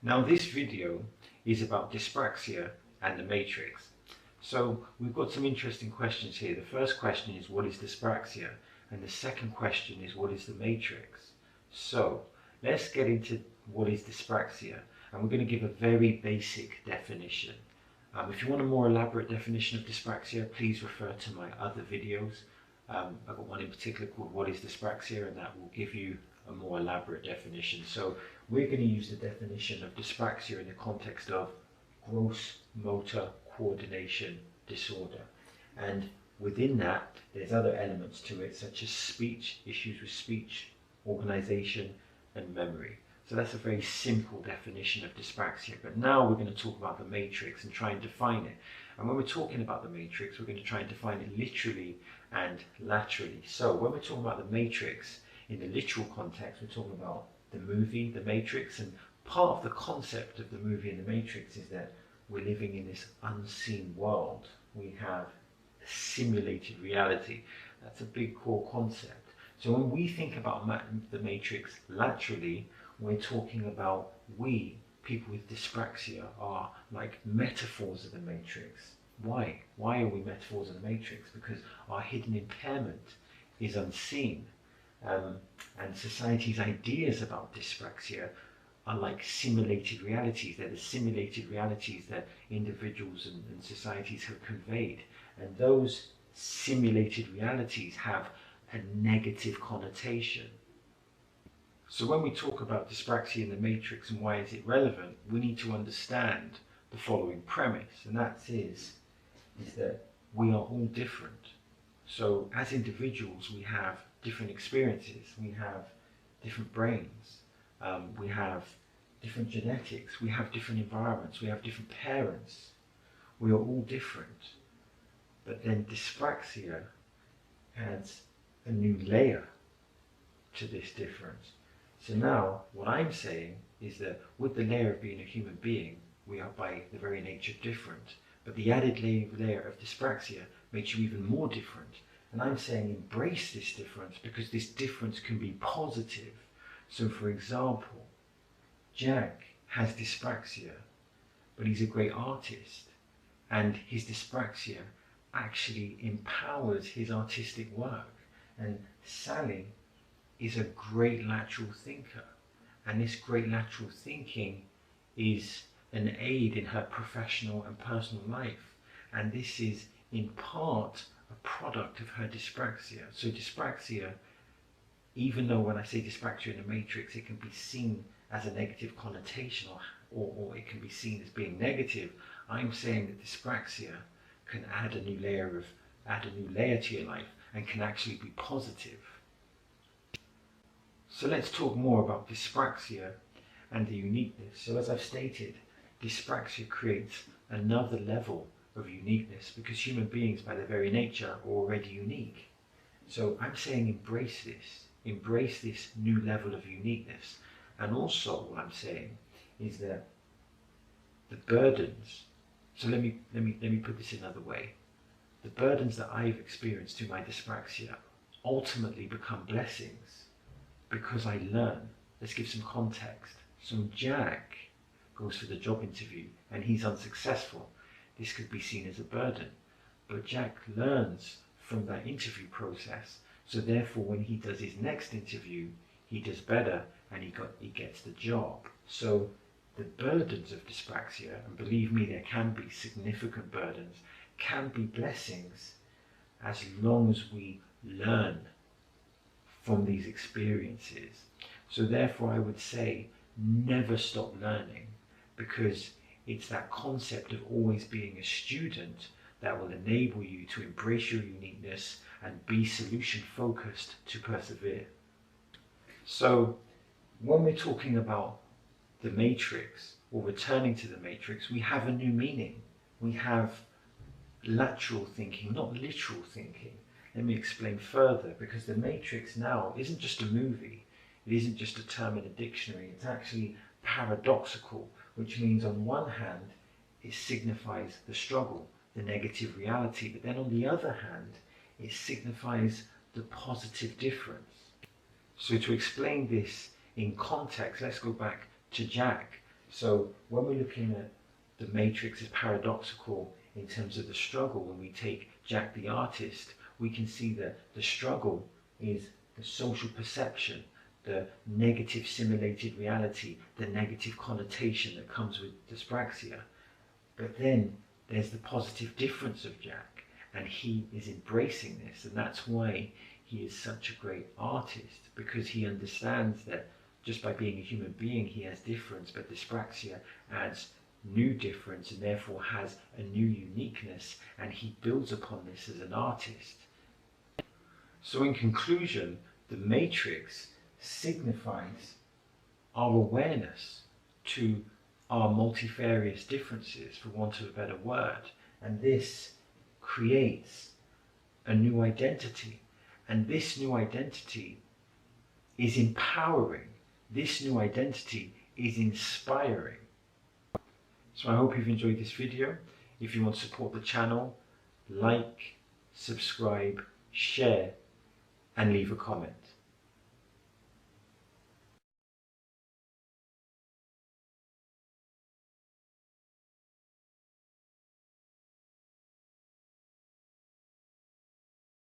Now this video is about dyspraxia and the matrix. So we've got some interesting questions here. The first question is, what is dyspraxia? And the second question is, what is the matrix? So let's get into what is dyspraxia, and we're going to give a very basic definition. If you want a more elaborate definition of dyspraxia, please refer to my other videos. I've got one in particular called What is Dyspraxia, and that will give you a more elaborate definition. So we're going to use the definition of dyspraxia in the context of gross motor coordination disorder. And within that, there's other elements to it, such as speech, issues with speech, organization, and memory. So that's a very simple definition of dyspraxia. But now we're going to talk about the matrix and try and define it. And when we're talking about the matrix, we're going to try and define it literally and laterally. So when we're talking about the matrix, in the literal context, we're talking about the movie, The Matrix, and part of the concept of the movie and The Matrix is that we're living in this unseen world. We have a simulated reality. That's a big core concept. So when we think about the Matrix laterally, we're talking about we, people with dyspraxia, are like metaphors of the Matrix. Why? Why are we metaphors of the Matrix? Because our hidden impairment is unseen. And society's ideas about dyspraxia are like simulated realities. They're the simulated realities that individuals and societies have conveyed. And those simulated realities have a negative connotation. So when we talk about dyspraxia in the matrix and why is it relevant, we need to understand the following premise, and that is that we are all different. So as individuals, we have different experiences, we have different brains, we have different genetics, we have different environments, we have different parents. We are all different. But then dyspraxia adds a new layer to this difference. So now what I'm saying is that with the layer of being a human being, we are by the very nature different. But the added layer of dyspraxia makes you even more different. And I'm saying embrace this difference, because this difference can be positive. So for example, Jack has dyspraxia, but he's a great artist. And his dyspraxia actually empowers his artistic work. And Sally is a great lateral thinker. And this great lateral thinking is an aid in her professional and personal life. And this is in part a product of her dyspraxia. So dyspraxia, even though when I say dyspraxia in the matrix, it can be seen as a negative connotation or it can be seen as being negative, I'm saying that dyspraxia can add a new layer to your life and can actually be positive. So let's talk more about dyspraxia and the uniqueness. So as I've stated, dyspraxia creates another level of uniqueness, because human beings by their very nature are already unique. So I'm saying embrace this new level of uniqueness. And also what I'm saying is that the burdens, so let me put this another way. The burdens that I've experienced through my dyspraxia ultimately become blessings because I learn. Let's give some context. So Jack goes for the job interview and he's unsuccessful. This could be seen as a burden, but Jack learns from that interview process. So therefore, when he does his next interview, he does better and he gets the job. So the burdens of dyspraxia, and believe me, there can be significant burdens, can be blessings as long as we learn from these experiences. So therefore, I would say never stop learning, because it's that concept of always being a student that will enable you to embrace your uniqueness and be solution focused to persevere. So when we're talking about the matrix or returning to the matrix, we have a new meaning. We have lateral thinking, not literal thinking. Let me explain further, because the matrix now isn't just a movie. It isn't just a term in a dictionary. It's actually paradoxical, which means on one hand, it signifies the struggle, the negative reality, but then on the other hand, it signifies the positive difference. So to explain this in context, let's go back to Jack. So when we're looking at the matrix as paradoxical in terms of the struggle, when we take Jack the artist, we can see that the struggle is the social perception, the negative simulated reality, the negative connotation that comes with dyspraxia. But then there's the positive difference of Jack, and he is embracing this, and that's why he is such a great artist, because he understands that just by being a human being he has difference, but dyspraxia adds new difference and therefore has a new uniqueness, and he builds upon this as an artist. So in conclusion, the matrix signifies our awareness to our multifarious differences, for want of a better word, and this creates a new identity, and this new identity is empowering, this new identity is inspiring. So I hope you've enjoyed this video. If you want to support the channel, like, subscribe, share and leave a comment.